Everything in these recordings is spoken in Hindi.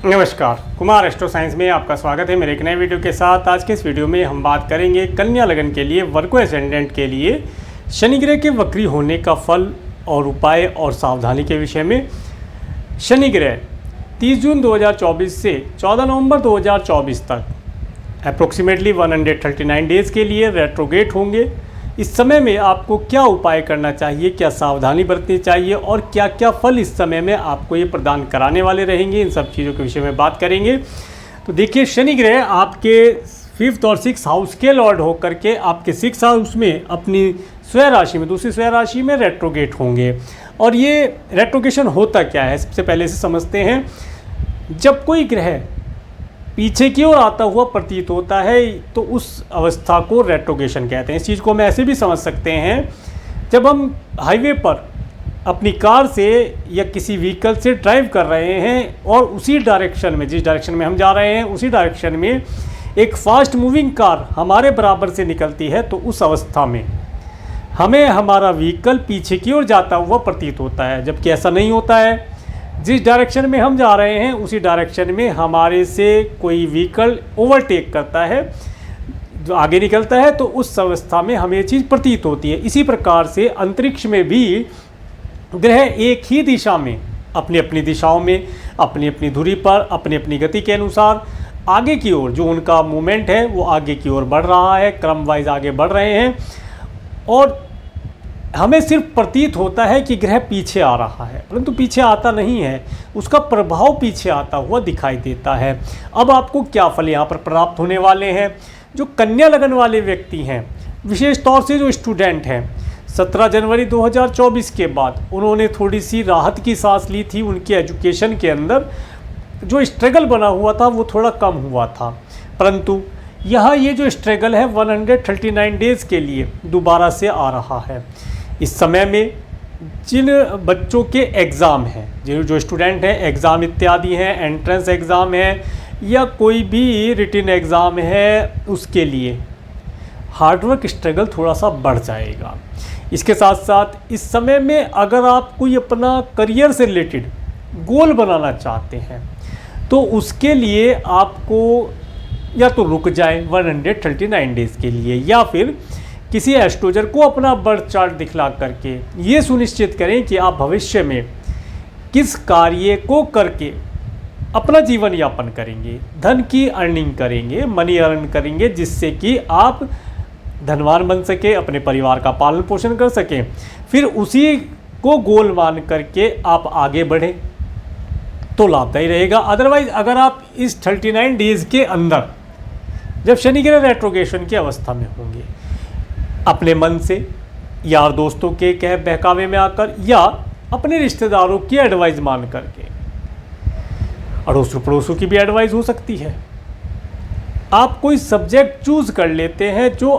नमस्कार, कुमार एस्ट्रो साइंस में आपका स्वागत है मेरे एक नए वीडियो के साथ। आज के इस वीडियो में हम बात करेंगे कन्या लगन के लिए वर्गो एसेंडेंट के लिए शनि ग्रह के वक्री होने का फल और उपाय और सावधानी के विषय में। शनि ग्रह 30 जून 2024 से 14 नवंबर 2024 तक अप्रोक्सीमेटली 139 डेज़ के लिए रेट्रोगेट होंगे। इस समय में आपको क्या उपाय करना चाहिए, क्या सावधानी बरतनी चाहिए और क्या क्या फल इस समय में आपको ये प्रदान कराने वाले रहेंगे, इन सब चीज़ों के विषय में बात करेंगे। तो देखिए, शनि ग्रह आपके 5th और 6th हाउस के लॉर्ड होकर के आपके 6th हाउस में अपनी स्वयं राशि में, दूसरी स्वयं राशि में रेट्रोगेट होंगे। और ये रेट्रोगेशन होता क्या है, सबसे पहले से समझते हैं। जब कोई ग्रह पीछे की ओर आता हुआ प्रतीत होता है तो उस अवस्था को रेट्रोगेशन कहते हैं। इस चीज़ को हम ऐसे भी समझ सकते हैं, जब हम हाईवे पर अपनी कार से या किसी व्हीकल से ड्राइव कर रहे हैं और उसी डायरेक्शन में, जिस डायरेक्शन में हम जा रहे हैं उसी डायरेक्शन में एक फास्ट मूविंग कार हमारे बराबर से निकलती है, तो उस अवस्था में हमें हमारा व्हीकल पीछे की ओर जाता हुआ प्रतीत होता है। जबकि ऐसा नहीं होता है। जिस डायरेक्शन में हम जा रहे हैं उसी डायरेक्शन में हमारे से कोई व्हीकल ओवरटेक करता है, जो आगे निकलता है, तो उस अवस्था में हमें ये चीज़ प्रतीत होती है। इसी प्रकार से अंतरिक्ष में भी ग्रह एक ही दिशा में, अपनी अपनी दिशाओं में, अपनी अपनी धुरी पर, अपनी अपनी गति के अनुसार आगे की ओर, जो उनका मूवमेंट है वो आगे की ओर बढ़ रहा है, क्रम वाइज आगे बढ़ रहे हैं। और हमें सिर्फ प्रतीत होता है कि ग्रह पीछे आ रहा है, परंतु पीछे आता नहीं है, उसका प्रभाव पीछे आता हुआ दिखाई देता है। अब आपको क्या फल यहाँ पर प्राप्त होने वाले हैं? जो कन्या लगन वाले व्यक्ति हैं, विशेष तौर से जो स्टूडेंट हैं, 17 जनवरी 2024 के बाद उन्होंने थोड़ी सी राहत की सांस ली थी। उनके एजुकेशन के अंदर जो स्ट्रगल बना हुआ था वो थोड़ा कम हुआ था, परंतु यहाँ ये जो स्ट्रगल है 139 डेज़ के लिए दोबारा से आ रहा है। इस समय में जिन बच्चों के एग्ज़ाम हैं, जो स्टूडेंट हैं, एग्ज़ाम इत्यादि हैं, एंट्रेंस एग्ज़ाम है या कोई भी रिटन एग्ज़ाम है, उसके लिए हार्डवर्क स्ट्रगल थोड़ा सा बढ़ जाएगा। इसके साथ साथ इस समय में अगर आप कोई अपना करियर से रिलेटेड गोल बनाना चाहते हैं तो उसके लिए आपको या तो रुक जाएं 139 डेज़ के लिए, या फिर किसी एस्ट्रोलॉजर को अपना बर्थ चार्ट दिखला करके ये सुनिश्चित करें कि आप भविष्य में किस कार्य को करके अपना जीवन यापन करेंगे, धन की अर्निंग करेंगे, मनी अर्न करेंगे, जिससे कि आप धनवान बन सके, अपने परिवार का पालन पोषण कर सकें। फिर उसी को गोल मान करके आप आगे बढ़ें तो लाभदायी रहेगा। अदरवाइज अगर आप इस 39 डेज़ के अंदर, जब शनि ग्रह रेट्रोगेशन की अवस्था में होंगे, अपने मन से, यार दोस्तों के कह बहकावे में आकर या अपने रिश्तेदारों की एडवाइस मान करके, अड़ोसों पड़ोसों की भी एडवाइस हो सकती है, आप कोई सब्जेक्ट चूज़ कर लेते हैं जो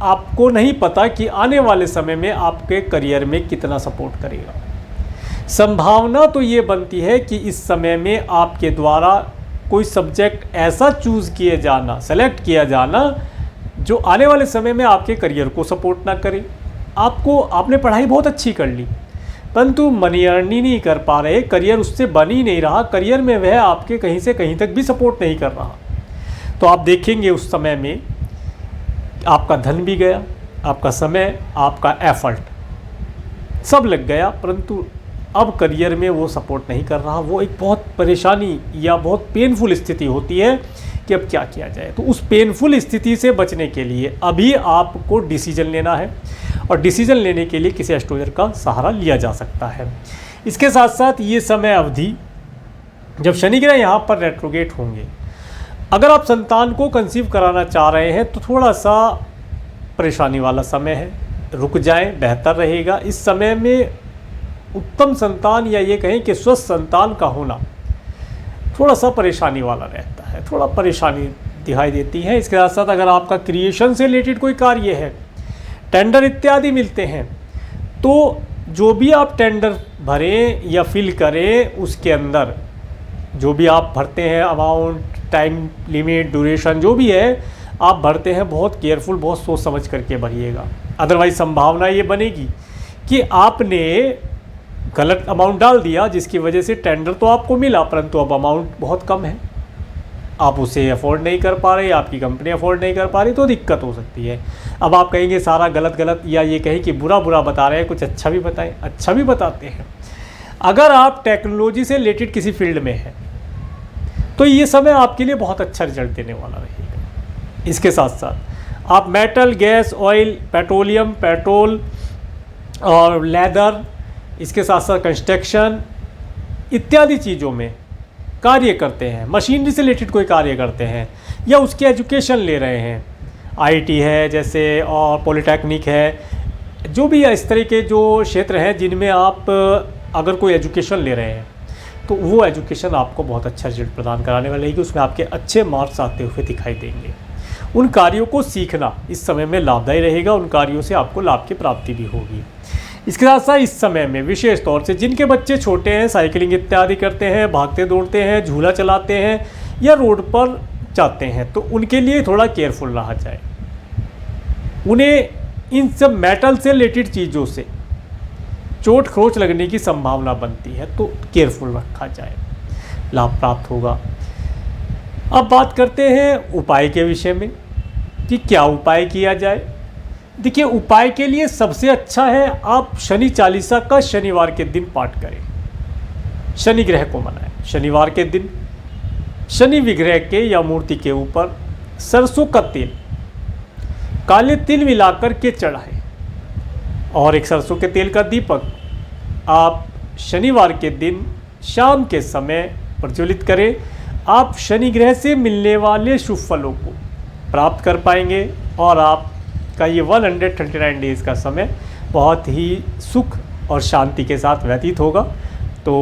आपको नहीं पता कि आने वाले समय में आपके करियर में कितना सपोर्ट करेगा। संभावना तो ये बनती है कि इस समय में आपके द्वारा कोई सब्जेक्ट ऐसा चूज़ किए जाना, सेलेक्ट किया जाना, जो आने वाले समय में आपके करियर को सपोर्ट ना करे। आपने पढ़ाई बहुत अच्छी कर ली, परंतु मनी अर्निंग नहीं कर पा रहे, करियर उससे बन ही नहीं रहा, करियर में वह आपके कहीं से कहीं तक भी सपोर्ट नहीं कर रहा, तो आप देखेंगे उस समय में आपका धन भी गया, आपका समय, आपका एफर्ट सब लग गया, परंतु अब करियर में वो सपोर्ट नहीं कर रहा। वो एक बहुत परेशानी या बहुत पेनफुल स्थिति होती है कि अब क्या किया जाए। तो उस पेनफुल स्थिति से बचने के लिए अभी आपको डिसीजन लेना है, और डिसीजन लेने के लिए किसी एस्ट्रोलॉजर का सहारा लिया जा सकता है। इसके साथ साथ ये समय अवधि, जब शनि ग्रह यहाँ पर रेट्रोगेट होंगे, अगर आप संतान को कंसीव कराना चाह रहे हैं तो थोड़ा सा परेशानी वाला समय है, रुक जाएं, बेहतर रहेगा। इस समय में उत्तम संतान या ये कहें कि स्वस्थ संतान का होना थोड़ा सा परेशानी वाला रहता है, थोड़ा परेशानी दिखाई देती है। इसके साथ साथ अगर आपका क्रिएशन से रिलेटेड कोई कार्य है, टेंडर इत्यादि मिलते हैं, तो जो भी आप टेंडर भरें या फिल करें, उसके अंदर जो भी आप भरते हैं अमाउंट, टाइम लिमिट, ड्यूरेशन जो भी है आप भरते हैं, बहुत केयरफुल, बहुत सोच समझ करके भरिएगा। अदरवाइज संभावना ये बनेगी कि आपने गलत अमाउंट डाल दिया, जिसकी वजह से टेंडर तो आपको मिला परंतु अब अमाउंट बहुत कम है, आप उसे अफोर्ड नहीं कर पा रहे, आपकी कंपनी अफोर्ड नहीं कर पा रही, तो दिक्कत हो सकती है। अब आप कहेंगे सारा गलत गलत, या ये कहें कि बुरा बुरा बता रहे हैं, कुछ अच्छा भी बताएं। अच्छा भी बताते हैं। अगर आप टेक्नोलॉजी से रिलेटेड किसी फील्ड में हैं तो ये समय आपके लिए बहुत अच्छा रिजल्ट देने वाला रहेगा। इसके साथ साथ आप metal, gas, oil, petroleum, petrol और लेदर, इसके साथ साथ कंस्ट्रक्शन इत्यादि चीज़ों में कार्य करते हैं, मशीनरी से रिलेटेड कोई कार्य करते हैं या उसकी एजुकेशन ले रहे हैं, आईटी है जैसे और पॉलिटेक्निक है, जो भी इस तरह के जो क्षेत्र हैं जिनमें आप अगर कोई एजुकेशन ले रहे हैं तो वो एजुकेशन आपको बहुत अच्छा रिजल्ट प्रदान कराने वाली है कि उसमें आपके अच्छे मार्क्स आते हुए दिखाई देंगे। उन कार्यों को सीखना इस समय में लाभदायी रहेगा, उन कार्यों से आपको लाभ की प्राप्ति भी होगी। इसके साथ साथ इस समय में विशेष तौर से जिनके बच्चे छोटे हैं, साइकिलिंग इत्यादि करते हैं, भागते दौड़ते हैं, झूला चलाते हैं या रोड पर जाते हैं, तो उनके लिए थोड़ा केयरफुल रहा जाए। उन्हें इन सब मेटल से रिलेटेड चीज़ों से चोट खरोच लगने की संभावना बनती है, तो केयरफुल रखा जाए, लाभ प्राप्त होगा। अब बात करते हैं उपाय के विषय में कि क्या उपाय किया जाए। देखिए, उपाय के लिए सबसे अच्छा है आप शनि चालीसा का शनिवार के दिन पाठ करें, शनि ग्रह को मनाएं। शनिवार के दिन शनि विग्रह के या मूर्ति के ऊपर सरसों का तेल, काले तिल मिलाकर के चढ़ाएं और एक सरसों के तेल का दीपक आप शनिवार के दिन शाम के समय प्रज्वलित करें। आप शनि ग्रह से मिलने वाले शुभ फलों को प्राप्त कर पाएंगे और आपका ये 139 डेज़ का समय बहुत ही सुख और शांति के साथ व्यतीत होगा। तो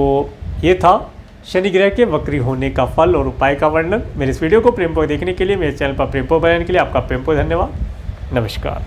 ये था शनि ग्रह के वक्री होने का फल और उपाय का वर्णन। मेरे इस वीडियो को प्रेमपूर्वक देखने के लिए, मेरे चैनल पर प्रेमपूर्वक बनाने के लिए आपका प्रेमपूर्वक धन्यवाद। नमस्कार।